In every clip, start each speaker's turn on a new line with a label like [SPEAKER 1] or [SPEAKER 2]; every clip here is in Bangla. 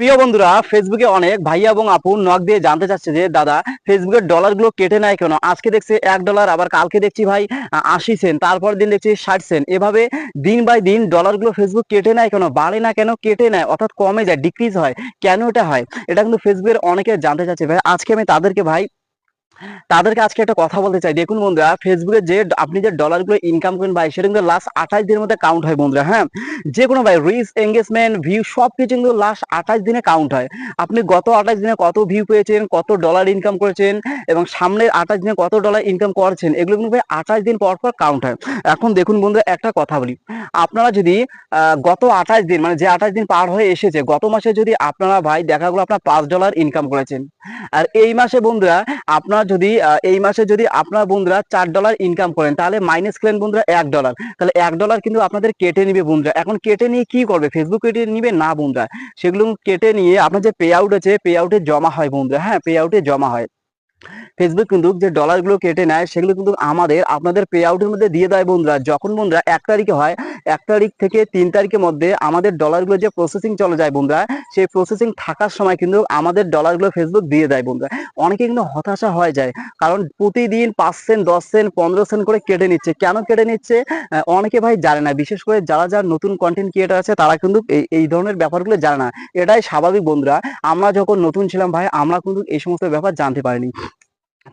[SPEAKER 1] প্রিয় বন্ধুরা, ফেসবুকে অনেক ভাইয়া এবং আপু নক দিয়ে জানতে চাচ্ছে যে দাদা ফেসবুকের ডলারগুলো কেটে নেয় কেন। আজকে দেখছি $1, আবার কালকে দেখছি ভাই 80 সেন্ট, তারপর দিন দেখছি 60 সেন্ট। এভাবে দিন বাই দিন ডলারগুলো ফেসবুক কেটে নেয় কেন, বাড়ে না কেন, কেটে নেয় অর্থাৎ কমে যায়, ডিক্রিজ হয় কেন, এটা হয়। এটা কিন্তু ফেসবুকের অনেকে জানতে চাচ্ছে ভাই। আজকে আমি তাদেরকে আজকে একটা কথা বলতে চাই। দেখুন বন্ধুরা, ফেসবুকে যে আপনি যে ডলারগুলো ইনকাম করেন ভাই, সেটা কিন্তু লাস্ট 28 দিনের মধ্যে কাউন্ট হয় বন্ধুরা। হ্যাঁ, যে কোনো ভাই রিচ, এঙ্গেজমেন্ট, ভিউ সবকিছু কিন্তু লাস্ট 28 দিনে কাউন্ট হয়। আপনি গত 28 দিনে কত ভিউ পেয়েছেন, কত ডলার ইনকাম করেছেন এবং সামনের 28 দিনে কত ডলার ইনকাম করছেন, এগুলো কিন্তু ভাই 28 দিন পর পর কাউন্ট হয়। এখন দেখুন বন্ধুরা, একটা কথা বলি, আপনারা যদি গত 28 দিন মানে যে 28 দিন পার হয়ে এসেছে, গত মাসে যদি আপনারা ভাই দেখা গেলো আপনার $5 ইনকাম করেছেন, আর এই মাসে বন্ধুরা এই মাসে যদি আপনার বন্ধুরা $4 ইনকাম করেন, তাহলে মাইনাস করেন বন্ধুরা $1, তাহলে $1 কিন্তু আপনাদের কেটে নিবে বন্ধুরা। এখন কেটে নিয়ে কি করবে, ফেসবুক কেটে নিবে না বন্ধুরা, সেগুলো কেটে নিয়ে আপনার যে পে আউট আছে, পে আউটে জমা হয় বন্ধুরা। হ্যাঁ, পে আউটে জমা হয়। ফেসবুক কিন্তু যে ডলারগুলো কেটে নেয়, সেগুলো কিন্তু আপনাদের পে আউটের মধ্যে দিয়ে দেয় বন্ধুরা। যখন বন্ধুরা 1 তারিখে হয়, 1 তারিখ থেকে 3 তারিখের মধ্যে আমাদের ডলারগুলো যে প্রসেসিং চলে যায় বন্ধুরা, সেই প্রসেসিং থাকার সময় কিন্তু আমাদের ডলারগুলো ফেসবুক দিয়ে দেয় বন্ধুরা। অনেকে কিন্তু হতাশা হয়ে যায়, কারণ প্রতিদিন 5 সেন্ট, 10 সেন্ট, 15 সেন্ট করে কেটে নিচ্ছে। কেন কেটে নিচ্ছে অনেকে ভাই জানে না। বিশেষ করে যারা নতুন কন্টেন্ট ক্রিয়েটার আছে, তারা কিন্তু এই ধরনের ব্যাপারগুলো জানে না। এটাই স্বাভাবিক বন্ধুরা। আমরা যখন নতুন ছিলাম ভাই, আমরা কিন্তু এই সমস্ত ব্যাপার জানতে পারিনি।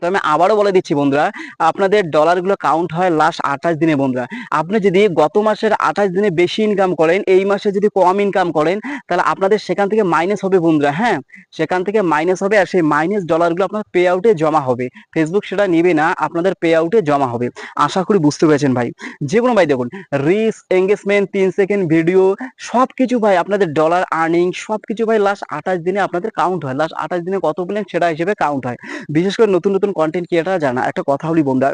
[SPEAKER 1] তো আমি আবারও বলে দিচ্ছি বন্ধুরা, আপনাদের ডলারগুলো কাউন্ট হয় লাস্ট 28 দিনে বন্ধুরা। আপনি যদি গত মাসের 28 দিনে বেশি ইনকাম করেন, এই মাসে যদি কম ইনকাম করেন, তাহলে আপনাদের সেখান থেকে মাইনাস হবে বন্ধুরা। হ্যাঁ, সেখান থেকে মাইনাস হবে, আর সেই মাইনাস ডলারগুলো আপনার পে আউটে জমা হবে। ফেসবুক সেটা নিবে না, আপনাদের পে আউটে জমা হবে। আশা করি বুঝতে পেরেছেন ভাই। যে কোনো ভাই দেখুন, রিচ, এঙ্গেজমেন্ট, 3 সেকেন্ড ভিডিও সবকিছু ভাই, আপনাদের ডলার আর্নিং সবকিছু ভাই লাস্ট 28 দিনে আপনাদের কাউন্ট হয়। লাস্ট 28 দিনে কত পেলেন সেটা হিসেবে কাউন্ট হয়। বিশেষ করে নতুন নতুন কন্টেন্ট ক্রিয়েটার জানা। একটা কথা বলি বন্ধুরা,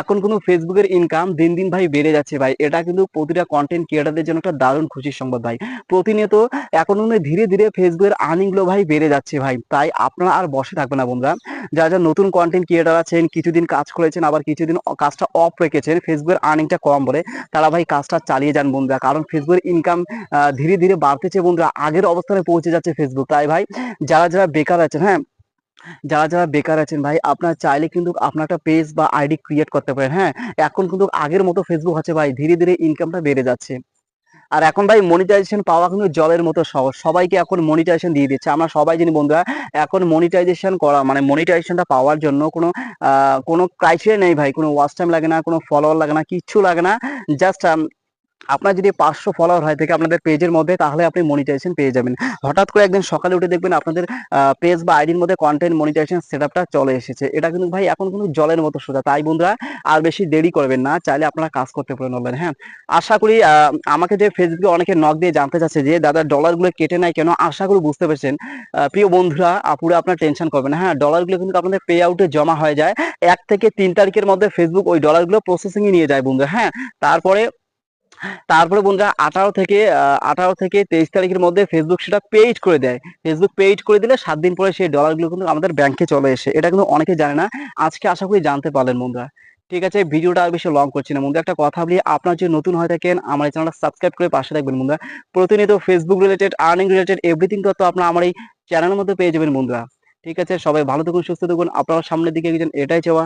[SPEAKER 1] এখন কিন্তু ফেসবুকের ইনকাম দিন দিন ভাই বেড়ে যাচ্ছে ভাই। এটা কিন্তু প্রতিটা কন্টেন্ট ক্রিয়েটারদের জন্য একটা দারুণ খুশির সংবাদ ভাই। প্রতিনিয়ত এখন কিন্তু ধীরে ধীরে ফেসবুকের আর্নিং গুলো ভাই বেড়ে যাচ্ছে ভাই। তাই আপনারা আর বসে থাকবে না বন্ধুরা। যারা নতুন কন্টেন্ট ক্রিয়েটার আছেন, কিছুদিন কাজ করেছেন, আবার কিছুদিন কাজটা অফ রেখেছেন, ফেসবুকের আর্নিংটা কম বলে, তারা ভাই কাজটা চালিয়ে যান বন্ধুরা। কারণ ফেসবুকের ইনকাম ধীরে ধীরে বাড়তেছে বন্ধুরা, আগের অবস্থানে পৌঁছে যাচ্ছে ফেসবুক। তাই ভাই, যারা বেকার আছেন, হ্যাঁ, যারা বেকার আছেন ভাই, আপনার চাইলে কিন্তু আপনার একটা পেজ বা আইডি ক্রিয়েট করতে পারেন। হ্যাঁ, এখন কিন্তু আগের মতো ফেসবুক আছে ভাই, ধীরে ধীরে ইনকামটা বেড়ে যাচ্ছে। আর এখন ভাই মনিটাইজেশন পাওয়া কিন্তু জলের মতো সহজ। সবাইকে এখন মনিটাইজেশন দিয়ে দিচ্ছে। আমরা সবাই জানি বন্ধুরা, এখন মনিটাইজেশন করা মানে মনিটাইজেশনটা পাওয়ার জন্য কোনো ক্রাইটেরিয়া নেই ভাই। কোনো ওয়াচ টাইম লাগে না, কোনো ফলোয়ার লাগে না, কিচ্ছু লাগে না। জাস্ট আপনার যদি 500 ফলোয়ার হয় থেকে আপনাদের পেজের মধ্যে, তাহলে আপনি মনিটাইজেশন পেয়ে যাবেন। হঠাৎ করে একদিন সকালে উঠে দেখবেন আপনাদের পেজ বা আইডির মধ্যে কন্টেন্ট মনিটাইজেশন সেটআপটা চলে এসেছে। এটা কিন্তু ভাই এখন কিন্তু জলের মতো সোজা। তাই বন্ধুরা, আর বেশি দেরি করবেন না, চাইলে আপনারা কাজ করতে পারেন অনলাইন। হ্যাঁ, আশা করি আমাকে যে ফেসবুকে অনেকে নক দিয়ে জানতে চাচ্ছে যে দাদা ডলারগুলো কেটে নেয় কেন, আশা করি বুঝতে পেরেছেন। প্রিয় বন্ধুরা, আপুরা, আপনার টেনশন করবেন না। হ্যাঁ, ডলারগুলো কিন্তু আপনাদের পে আউটে জমা হয়ে যায়। 1 থেকে 3 তারিখের মধ্যে ফেসবুক ওই ডলারগুলো প্রসেসিং এ নিয়ে যায় বন্ধুরা। হ্যাঁ, তারপরে তারপরে বন্ধুরা 18 থেকে 23 তারিখের মধ্যে ফেসবুক সেটা পেইড করে দেয়। ফেসবুক পেইড করে দিলে 7 দিন পরে সেই ডলারগুলো কিন্তু আমাদের ব্যাংকে চলে এসে। এটা কিন্তু অনেকে জানে না। আজকে আশা করি জানতে পারলেন বন্ধুরা। ঠিক আছে, ভিডিওটা আর বেশি লং করছি না বন্ধুরা। একটা কথা বলি, আপনার যদি নতুন হয়ে থাকেন, আমার এই চ্যানেলটা সাবস্ক্রাইব করে পাশে থাকবেন বন্ধুরা। প্রতিনিয়ত Facebook related, earning related everything তথ্য আপনারা আমার এই চ্যানেলের মধ্যে পেয়ে যাবেন বন্ধুরা। ঠিক আছে, সবাই ভালো থাকুন, সুস্থ থাকুন, আপনার সামনের দিকে এগিয়ে যান, এটাই চাওয়া।